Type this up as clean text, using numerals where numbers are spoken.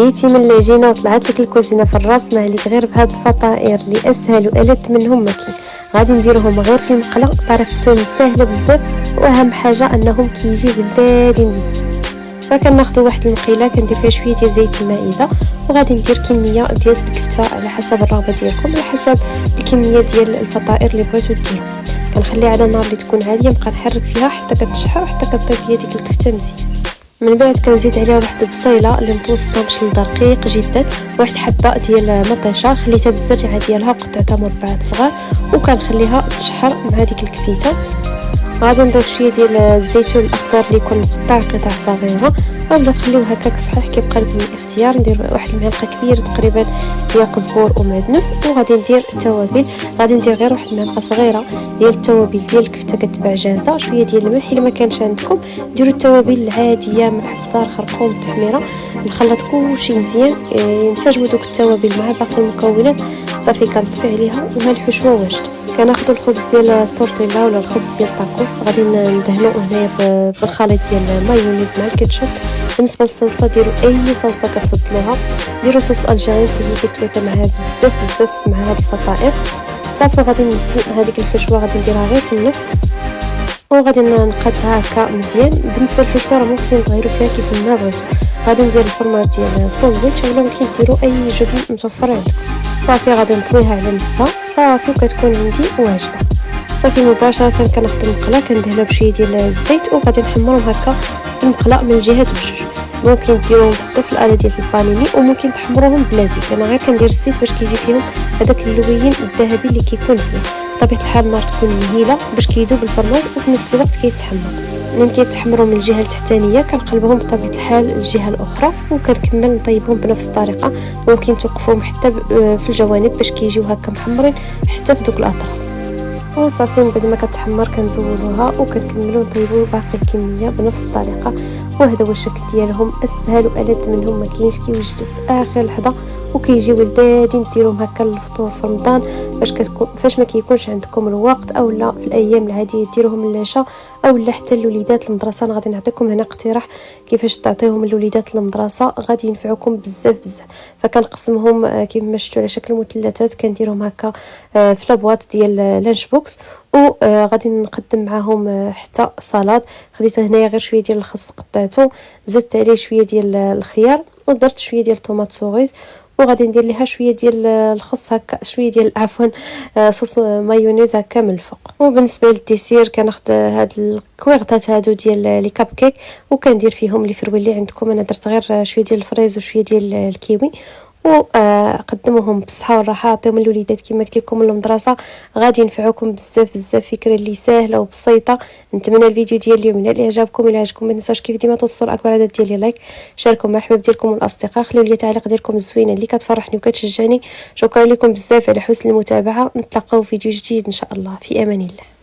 جيتي من العجينه وطلعت لك الكوزينه في الراس، ما عليك غير بهاد الفطائر اللي اسهل والذ منهم ما كاين. غادي نديروهم غير في المقله، طريقتهم سهله بزاف، واهم حاجه انهم كيجيو بلدادين بزاف. فكناخذوا واحد المقيله كندير فيها شويه ديال زيت المائده، وغادي ندير كميه ديال الكفته على حسب الرغبه ديالكم، على حسب الكميه ديال الفطائر اللي بغيتو ديروا. كنخليها على نار اللي تكون عاليه، نبقى نحرك فيها حتى كتشحر وحتى كطيب ليا ديك الكفته مزيان. من بعد كنزيد عليها واحد البصيله اللي متوسطه ماشي دقيق جدا، واحد حبه ديال مطيشه خليتها بالزريعه ديالها قطعتها مربعات صغار، وكنخليها تشحر مع ديك الكفيته. غادي نضيف شويه ديال الزيتون الاخضر اللي يكون مقطع قطع صغيره، اولا تخليوه هكاك صحيح كيبقى لكم الاختيار. ندير واحد المعلقه كبيره تقريبا ديال قزبور ومعدنوس، وغادي ندير التوابل. غادي ندير غير واحد المعلقه صغيره ديال التوابل ديال الكفته كتباع جاهزه، شويه ديال الملح الا ما كانش عندكم ديروا التوابل العاديه، ملح بصار خرقوم التحميره. نخلط كلشي مزيان ينسجموا دوك التوابل مع باقي المكونات، صافي كنطفي عليها وها الحشوه واجده. كناخذوا الخبز ديال التورتيلا ولا الخبز ديال الطاكوس، غادي ندهنوه هنايا بالخليط ديال المايونيز مع الكاتشوب. بالنسبه للصلصه ديروا اي صلصه كتفضلوها، ديروا صوص الجيري اللي كيتواتى معها بزاف مع هاد الفطائر. صافي غادي نزل هذيك الحشوه غادي نديرها غير في النص، وغادي نقادها هكا مزيان. بالنسبه للحشوه راه ممكن تغيروا فيها كيف ما بغيتو. غادي ندير الفرماج ديال الساندويتش، ولا ممكن ديروا اي جبن متوفر عندكم. صافي غادي نطويها على نفسها صافي وكتكون عندي واجده. صافي مباشره كناخذ المقله كندهنها بشويه ديال الزيت، وغادي نحمرهم هكا في المقله من جهه بجوج. ممكن ديروهم في الاله ديال البانيني، وممكن تحمروهم بلا زيت. انا غير كندير الزيت باش كيجي فيهم هذاك اللوين الذهبي اللي كيكون زوين. بطبيعه الحال النار تكون مهيله باش كيذوب الفرماج، وفي نفس الوقت كيتحمر. ملي كيتحمروا من الجهه التحتانيه كنقلبهم بطبيعه الحال الجهه الاخرى، وكنكمل نطيبهم بنفس الطريقه. ممكن توقفوهم حتى في الجوانب باش كيجيو هكا محمرين حتى في دوك الاطراف. وصافي من بعد ما كتحمر كنزولوها وكنكملوا نطيبوا باقي الكميه بنفس الطريقه. وهذا هو الشكل ديالهم السهل والذ منهم ما كاينش، كيوجدوا في اخر لحظه وكيجيو لذاذين. ديروهم هكا للفطور في رمضان فاش ما كيكونش عندكم الوقت، اولا في الايام العاديه ديروهم للعشاء، اولا حتى الوليدات المدرسه. انا غادي نعطيكم هنا اقتراح كيفاش تعطيوهم الوليدات المدرسه، غادي ينفعوكم بزاف. فكنقسمهم كيف ما شفتوا على شكل مثلثات، كنديرهم هكا في لابواط ديال لانش بوكس، وغادي نقدم معاهم حتى سلطه. خديت هنايا غير شويه ديال الخس قطعته، زدت عليه شويه ديال الخيار، ودرت شويه ديال الطوماط سوغيز، وغادي ندير ليها شويه ديال الخس هكا شويه ديال صوص مايونيز هكا من الفوق. وبالنسبه للديسير كناخذ هاد الكويغطات هادو ديال لي كاب كيك، وكندير فيهم لي فروي اللي عندكم. انا درت غير شويه ديال الفريز وشويه ديال الكيوي، وقدموهم بالصحه والراحه. عطيهم الوليدات كما قلت لكم من المدرسه، غادي ينفعوكم بزاف. فكره اللي سهله وبسيطه. نتمنى الفيديو ديال اليوم ينال اعجابكم. الى عجبكم ما تنساوش كيف ديما توصلوا اكبر عدد ديال لايك، شاركوا مع الحباب ديالكم والاصدقاء، خليو لي تعليق ديالكم الزوينه اللي كتفرحني وكتشجعني. شكرا لكم بزاف على حسن المتابعه. نتلاقاو في فيديو جديد ان شاء الله. في امان الله.